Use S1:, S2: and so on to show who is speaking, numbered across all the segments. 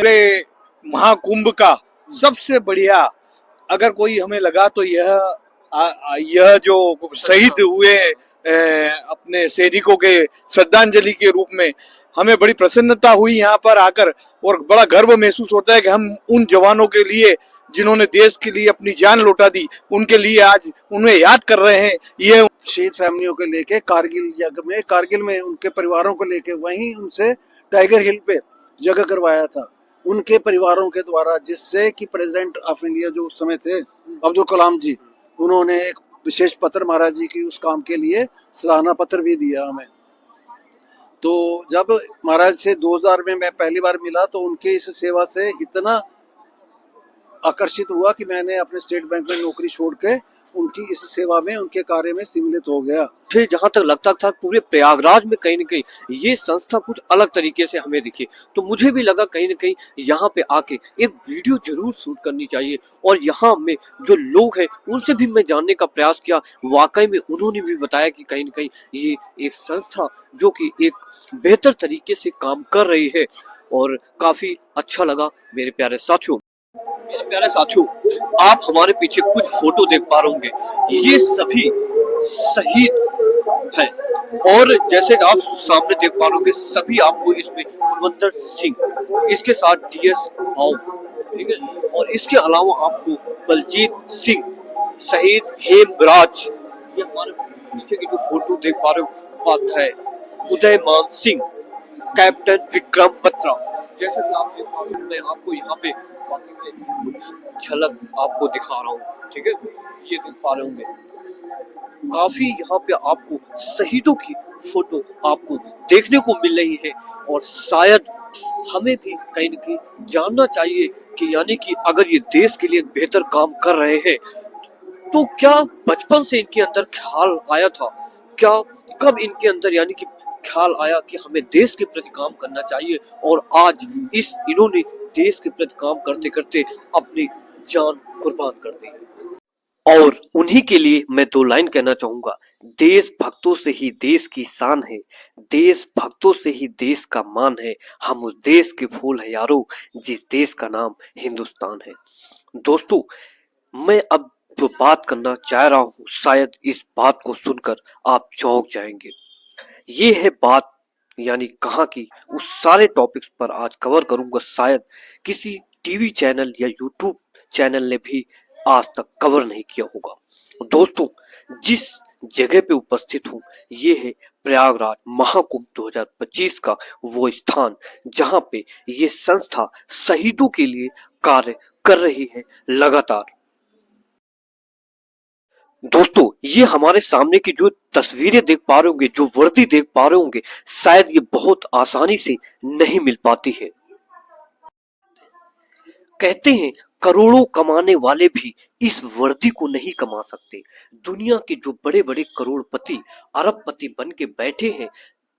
S1: पूरे महाकुंभ का सबसे बढ़िया अगर कोई हमें लगा तो यह जो शहीद हुए अपने सैनिकों के श्रद्धांजलि के रूप में हमें बड़ी प्रसन्नता हुई यहाँ पर आकर, और बड़ा गर्व महसूस होता है कि हम उन जवानों के लिए जिन्होंने देश के लिए अपनी जान लौटा दी, उनके लिए आज उन्हें याद कर रहे हैं। ये
S2: शहीद फैमिलियों को लेके कारगिल में उनके परिवारों को लेके वहीं उनसे टाइगर हिल पे जगह करवाया था उनके परिवारों के द्वारा, जिससे कि प्रेसिडेंट ऑफ इंडिया जो उस समय थे अब्दुल कलाम जी, उन्होंने एक विशेष पत्र महाराज जी की उस काम के लिए सराहना पत्र भी दिया हमें। तो जब महाराज से 2000 में मैं पहली बार मिला तो उनके इस सेवा से इतना आकर्षित हुआ कि मैंने अपने स्टेट बैंक में नौकरी छोड़ के उनकी इस सेवा में, उनके कार्य में सम्मिलित हो गया।
S3: फिर जहां तक लगता था पूरे प्रयागराज में कहीं न कहीं ये संस्था कुछ अलग तरीके से हमें दिखी, तो मुझे भी लगा कहीं न कहीं यहाँ पे आके एक वीडियो जरूर शूट करनी चाहिए। और यहाँ में जो लोग हैं उनसे भी मैं जानने का प्रयास किया। वाकई में उन्होंने भी बताया कि कहीं न कहीं ये एक संस्था जो कि एक बेहतर तरीके से काम कर रही है, और काफी अच्छा लगा। मेरे प्यारे साथियों, आप हमारे पीछे कुछ फोटो देख पा रहे होंगे, ये सभी शहीद हैं। और जैसे आप सामने देख पा रहे होंगे, सभी आपको इसमें कुलवंत सिंह, इसके साथ DS भाव, ठीक है, और इसके अलावा आपको बलजीत सिंह, शहीद हेमराज, ये हमारे पीछे की जो फोटो देख पा रहे हो, बात है उदयमान सिंह, कैप्टन विक्रम बत्रा। जैसे कि आप देख पा रहे हो, मैं आपको यहाँ पे झलक आपको दिखा रहा हूँ, ठीक है, ये देख पा रहे होंगे। काफी यहाँ पे आपको शहीदों की फोटो आपको देखने को मिल रही है, और शायद हमें भी कहीं न कहीं जानना चाहिए कि यानी कि अगर ये देश के लिए बेहतर काम कर रहे हैं, तो क्या बचपन से इनके अंदर ख्याल आया था, क्या कब इनके अंदर यानी कि ख्याल आया कि हमें देश के प्रति काम करना चाहिए, और आज इन्होंने देश के प्रति काम करते करते अपनी जान कुर्बान कर दी। और उन्हीं के लिए मैं 2 लाइन कहना चाहूंगा, देश भक्तों से ही देश की शान है, देश भक्तों से ही देश का मान है, हम उस देश के फूल हैं यारो, जिस देश का नाम हिंदुस्तान है। दोस्तों, मैं अब जो बात करना चाह रहा हूँ, शायद इस बात को सुनकर आप चौंक जाएंगे। ये है बात यानी कहाँ की, उस सारे टॉपिक्स पर आज कवर करूंगा, शायद किसी टीवी चैनल या यूट्यूब चैनल ने भी आज तक कवर नहीं किया होगा। दोस्तों, जिस जगह पे उपस्थित हूँ, ये है प्रयागराज महाकुंभ 2025 का वो स्थान जहाँ पे ये संस्था शहीदों के लिए कार्य कर रही है लगातार। दोस्तों, ये हमारे सामने की जो तस्वीरें देख पा रहे होंगे, जो वर्दी देख पा रहे होंगे, शायद ये बहुत आसानी से नहीं मिल पाती है। कहते हैं करोड़ों कमाने वाले भी इस वर्दी को नहीं कमा सकते। दुनिया के जो बड़े बड़े करोड़पति, अरबपति बन के बैठे हैं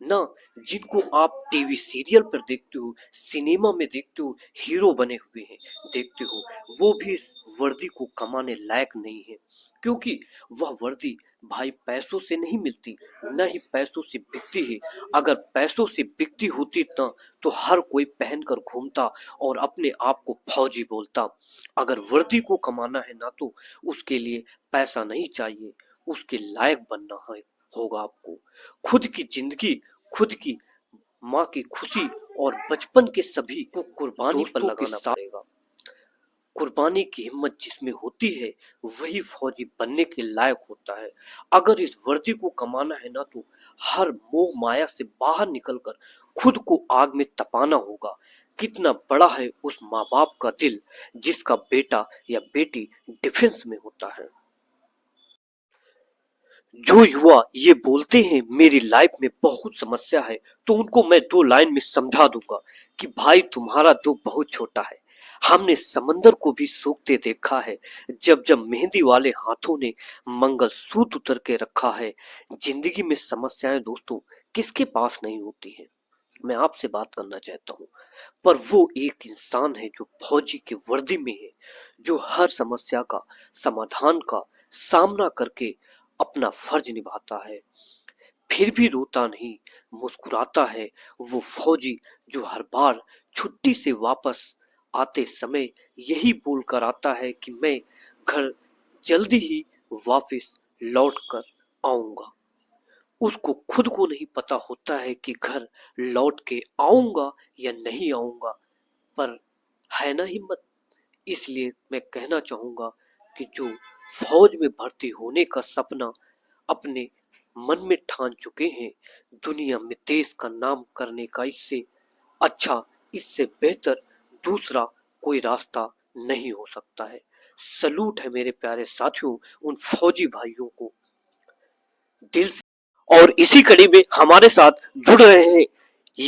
S3: ना, जिनको आप टीवी सीरियल पर देखते हो, सिनेमा में देखते हो, हीरो बने हुए हैं देखते हो, वो भी इस वर्दी को कमाने लायक नहीं है, क्योंकि वह वर्दी भाई पैसों से नहीं मिलती, न ही पैसों से बिकती है। अगर पैसों से बिकती होती ना, तो हर कोई पहनकर घूमता और अपने आप को फौजी बोलता। अगर वर्दी को कमाना है ना, तो उसके लिए पैसा नहीं चाहिए, उसके लायक बनना है होगा आपको। खुद की जिंदगी, खुद की माँ की खुशी और बचपन के सभी को कुर्बानी पर लगाना पड़ेगा। कुर्बानी की हिम्मत जिसमें होती है, वही फौजी बनने के लायक होता है। अगर इस वर्दी को कमाना है ना, तो हर मोह माया से बाहर निकलकर खुद को आग में तपाना होगा। कितना बड़ा है उस माँ बाप का दिल जिसका बेटा या बेटी डिफेंस में होता है। जो युवा ये बोलते हैं मेरी लाइफ में बहुत समस्या है, तो उनको मैं 2 लाइन में समझा दूंगा कि भाई तुम्हारा दुख बहुत छोटा है। हमने समंदर को भी सूखते देखा है, जब जब मेहंदी वाले हाथों ने मंगलसूत्र उतर के रखा है। जिंदगी में समस्याएं दोस्तों किसके पास नहीं होती है, मैं आपसे बात करना चाहता हूँ। पर वो एक इंसान है जो फौजी के वर्दी में है, जो हर समस्या का समाधान का सामना करके अपना फर्ज निभाता है। फिर भी रोता नहीं, मुस्कुराता है वो फौजी जो हर बार छुट्टी से वापस आते समय यही बोलकर आता है कि मैं घर जल्दी ही वापस लौट कर आऊंगा। उसको खुद को नहीं पता होता है कि घर लौट के आऊंगा या नहीं आऊंगा, पर है ना हिम्मत। इसलिए मैं कहना चाहूंगा कि जो फौज में भर्ती होने का सपना अपने मन में ठान चुके हैं, दुनिया में देश का नाम करने का इससे अच्छा, इससे बेहतर दूसरा कोई रास्ता नहीं हो सकता है। सलूट है मेरे प्यारे साथियों उन फौजी भाइयों को दिल से। और इसी कड़ी में हमारे साथ जुड़ रहे हैं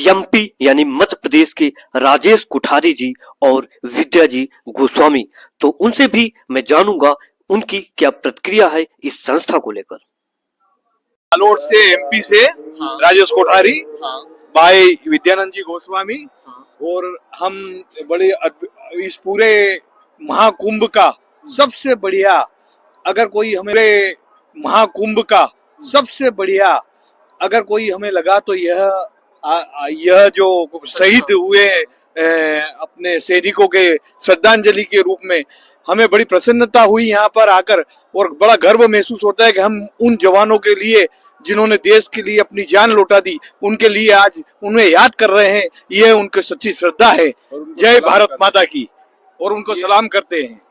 S3: एमपी यानी मध्य प्रदेश के राजेश कोठारी जी और विद्या जी गोस्वामी। तो उनसे भी मैं जानूंगा उनकी क्या प्रतिक्रिया है इस संस्था को लेकर।
S1: जालोर से एमपी से
S3: हाँ,
S1: राजेश कोठारी,
S3: हाँ,
S1: भाई विद्यानंद जी गोस्वामी,
S3: हाँ,
S1: और हम बड़े इस पूरे महाकुंभ का सबसे बढ़िया, अगर कोई हमें महाकुंभ का सबसे बढ़िया अगर कोई हमें लगा तो यह जो शहीद हुए अपने सैनिकों के श्रद्धांजलि के रूप में हमें बड़ी प्रसन्नता हुई यहाँ पर आकर, और बड़ा गर्व महसूस होता है कि हम उन जवानों के लिए जिन्होंने देश के लिए अपनी जान लौटा दी, उनके लिए आज उन्हें याद कर रहे हैं। यह उनकी सच्ची श्रद्धा है। जय भारत माता की। और उनको सलाम करते हैं।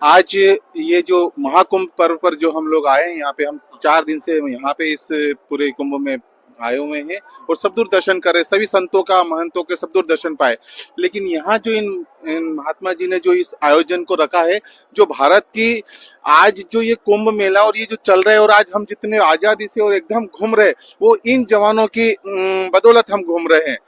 S4: आज ये जो महाकुंभ पर्व पर जो हम लोग आए हैं, यहाँ पे हम 4 दिन से यहाँ पे इस पूरे कुंभ में आए हुए हैं और सब दूर दर्शन कर रहे, सभी संतों का, महंतों के सब दूर दर्शन पाए। लेकिन यहाँ जो इन महात्मा जी ने जो इस आयोजन को रखा है, जो भारत की आज जो ये कुंभ मेला और ये जो चल रहा है, और आज हम जितने आजादी से और एकदम घूम रहे, वो इन जवानों की बदौलत हम घूम रहे हैं।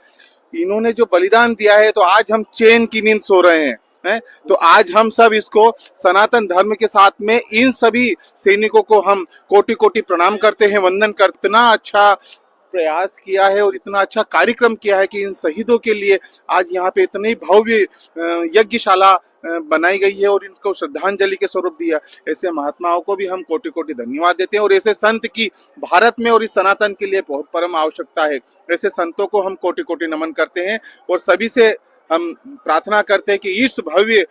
S4: इन्होंने जो बलिदान दिया है, तो आज हम चैन की नींद सो रहे हैं। तो आज हम सब इसको सनातन धर्म के साथ में इन सभी सैनिकों को हम कोटि कोटि प्रणाम करते हैं, वंदन करते। इतना अच्छा प्रयास किया है और इतना अच्छा कार्यक्रम किया है कि इन शहीदों के लिए आज यहाँ पे इतनी भव्य यज्ञशाला बनाई गई है और इनको श्रद्धांजलि के स्वरूप दिया। ऐसे महात्माओं को भी हम कोटि कोटि धन्यवाद देते हैं और ऐसे संत की भारत में और इस सनातन के लिए बहुत परम आवश्यकता है। ऐसे संतों को हम कोटि कोटि नमन करते हैं और सभी से हम प्रार्थना करते हैं कि इस भव्य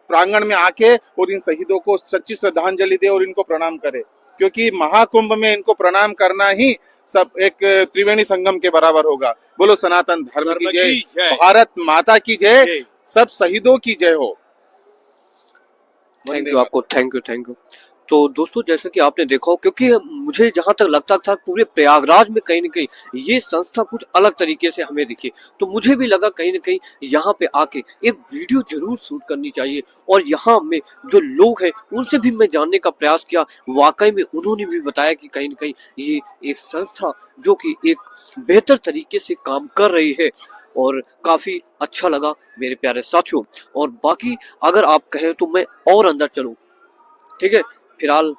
S4: प्रांगण में आके और इन शहीदों को सच्ची श्रद्धांजलि दे और इनको प्रणाम करे, क्योंकि महाकुंभ में इनको प्रणाम करना ही सब एक त्रिवेणी संगम के बराबर होगा। बोलो सनातन धर्म की जय, भारत माता की जय, सब शहीदों की जय हो।
S3: थैंक यू आपको, थैंक यू। तो दोस्तों जैसे कि आपने देखा हो, क्योंकि मुझे जहां तक लगता था पूरे प्रयागराज में कहीं न कहीं ये संस्था कुछ अलग तरीके से हमें दिखी, तो मुझे भी लगा कहीं न कहीं यहाँ पे आके एक वीडियो जरूर शूट करनी चाहिए और यहाँ में जो लोग हैं उनसे भी मैं जानने का प्रयास किया। वाकई में उन्होंने भी बताया कि कहीं न कहीं ये एक संस्था जो कि एक बेहतर तरीके से काम कर रही है और काफी अच्छा लगा मेरे प्यारे साथियों। और बाकी अगर आप कहें तो मैं और अंदर चलूं, ठीक है, फिलहाल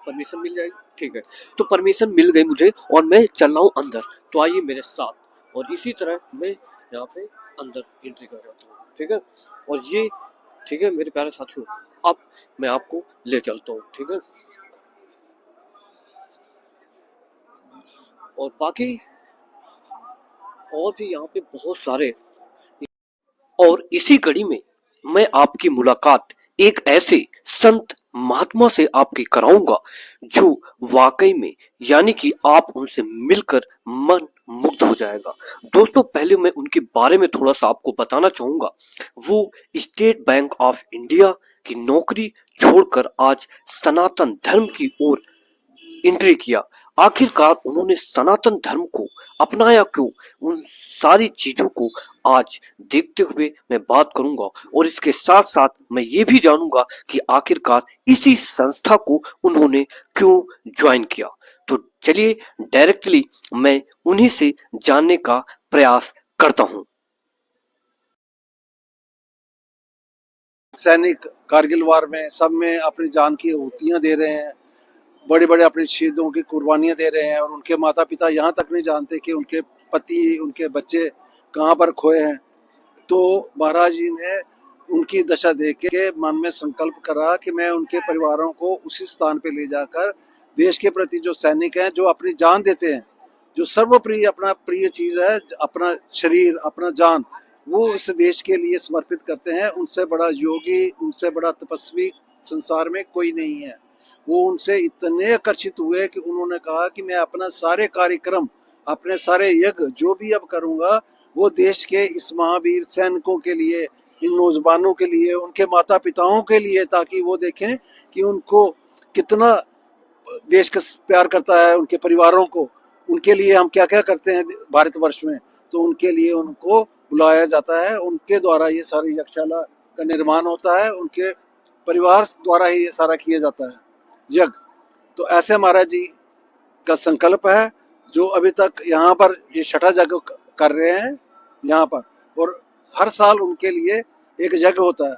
S3: परमिशन मिल जाएगी, ठीक है। तो परमिशन मिल गई मुझे और मैं चल रहा हूँ अंदर, तो आइए मेरे साथ। और इसी तरह मैं यहाँ पे अंदर एंट्री कर जाता हूँ, ठीक है। और ये ठीक है मेरे प्यारे साथियों, अब मैं आपको ले चलता हूँ, ठीक है। और बाकी और भी यहाँ पे बहुत सारे, और इसी कड़ी में मैं आपकी मुलाकात एक ऐसे संत महात्मा से आपकी कराऊंगा जो वाकई में यानी कि आप उनसे मिलकर मन मुग्ध हो जाएगा। दोस्तों पहले मैं उनके बारे में थोड़ा सा आपको बताना चाहूंगा। वो स्टेट बैंक ऑफ इंडिया की नौकरी छोड़कर आज सनातन धर्म की ओर एंट्री किया। आखिरकार उन्होंने सनातन धर्म को अपनाया क्यों, उन सारी चीजों को आज देखते हुए मैं बात करूंगा और इसके साथ साथ मैं ये भी जानूंगा कि आखिरकार इसी संस्था को उन्होंने क्यों ज्वाइन किया। तो चलिए डायरेक्टली मैं उन्हीं से जानने का प्रयास करता हूं।
S2: सैनिक कारगिल वार में सब में अपनी जान की आहुतियां दे रहे हैं, बड़े बड़े अपने शहीदों की कुर्बानियां दे रहे हैं और उनके माता पिता यहाँ तक नहीं जानते कि उनके पति, उनके बच्चे कहाँ पर खोए हैं। तो महाराज जी ने उनकी दशा देख के मन में संकल्प करा कि मैं उनके परिवारों को उसी स्थान पे ले जाकर देश के प्रति जो सैनिक हैं, जो अपनी जान देते हैं, जो सर्वप्रिय अपना प्रिय चीज है, अपना शरीर, अपना जान, वो इस देश के लिए समर्पित करते हैं। उनसे बड़ा योगी, उनसे बड़ा तपस्वी संसार में कोई नहीं है। वो उनसे इतने आकर्षित हुए कि उन्होंने कहा कि मैं अपना सारे कार्यक्रम, अपने सारे यज्ञ जो भी अब करूंगा, वो देश के इस महावीर सैनिकों के लिए, इन नौजवानों के लिए, उनके माता पिताओं के लिए, ताकि वो देखें कि उनको कितना देश का प्यार करता है, उनके परिवारों को, उनके लिए हम क्या क्या करते हैं भारतवर्ष में। तो उनके लिए उनको बुलाया जाता है, उनके द्वारा ये सारी यज्ञशाला का निर्माण होता है, उनके परिवार द्वारा ही ये सारा किया जाता है यज्ञ। तो ऐसे महाराज जी का संकल्प है, जो अभी तक यहाँ पर ये छठा यज्ञ कर रहे हैं यहाँ पर, और हर साल उनके लिए एक यज्ञ होता है।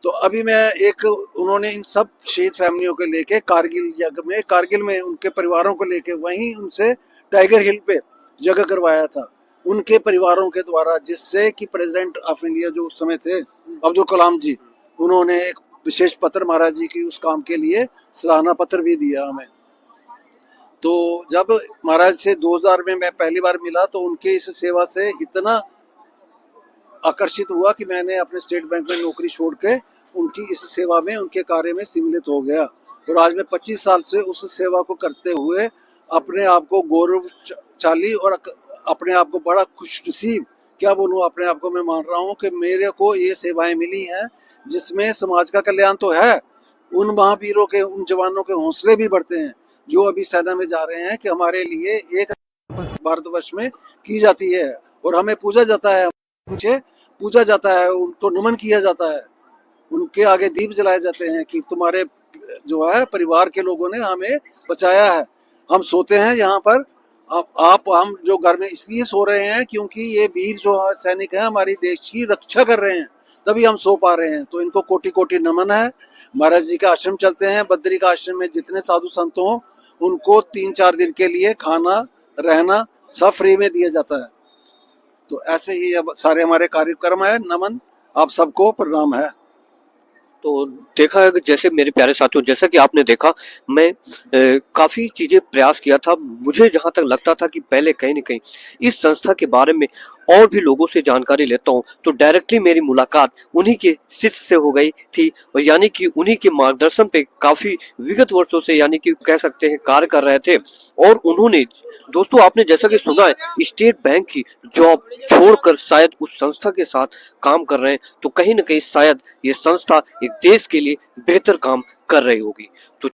S2: तो अभी मैं एक, उन्होंने इन सब शहीद फैमिलियों को लेके कारगिल यज्ञ में, कारगिल में उनके परिवारों को लेके वहीं उनसे टाइगर हिल पे यज्ञ करवाया था उनके परिवारों के द्वारा, जिससे कि प्रेसिडेंट ऑफ इंडिया जो उस समय थे अब्दुल कलाम जी, उन्होंने एक विशेष पत्र महाराज जी की उस काम के लिए सराहना पत्र भी दिया हमें। तो जब महाराज से 2000 में मैं पहली बार मिला, तो उनके इस सेवा से इतना आकर्षित हुआ कि मैंने अपने स्टेट बैंक में नौकरी छोड़ के उनकी इस सेवा में, उनके कार्य में सम्मिलित हो गया। और आज मैं 25 साल से उस सेवा को करते हुए अपने आप को गौरवशाली और अपने आप को बड़ा खुशनसीब, क्या बोलूँ, अपने आप को मैं मान रहा हूँ कि मेरे को ये सेवाएं मिली हैं जिसमें समाज का कल्याण तो है, उन महावीरों के, उन जवानों के हौसले भी बढ़ते हैं जो अभी सेना में जा रहे हैं, कि हमारे लिए एक भारतवर्ष में की जाती है और हमें पूजा जाता है, उनसे पूजा जाता है, उनको नमन किया जाता है, उनके आगे दीप जलाए जाते हैं कि तुम्हारे जो है परिवार के लोगों ने हमें बचाया है। हम सोते हैं यहाँ पर, आप हम जो घर में इसलिए सो रहे हैं क्योंकि ये वीर जो सैनिक हैं हमारी देश की रक्षा कर रहे हैं, तभी हम सो पा रहे हैं। तो इनको कोटि कोटि नमन है। महाराज जी का आश्रम चलते हैं, बद्री का आश्रम में जितने साधु संत हों उनको 3-4 दिन के लिए खाना रहना सब फ्री में दिया जाता है। तो ऐसे ही अब सारे हमारे कार्यक्रम है। नमन, आप सबको प्रणाम है।
S3: तो देखा है कि जैसे मेरे प्यारे साथियों, जैसा कि आपने देखा, मैं काफी चीजें प्रयास किया था। मुझे जहां तक लगता था कि पहले कहीं न कहीं इस संस्था के बारे में और भी लोगों से जानकारी लेता हूं, तो डायरेक्टली मेरी मुलाकात उन्हीं के शिष्य से हो गई थी, और यानी कि उन्हीं के मार्गदर्शन पे काफी विगत वर्षों से, यानी कि कह सकते हैं, कार्य कर रहे थे। और उन्होंने, दोस्तों आपने जैसा कि सुना है, स्टेट बैंक की जॉब छोड़कर शायद उस संस्था के साथ काम कर रहे हैं, तो कहीं न कहीं शायद ये संस्था एक देश के लिए बेहतर काम कर रही होगी। तो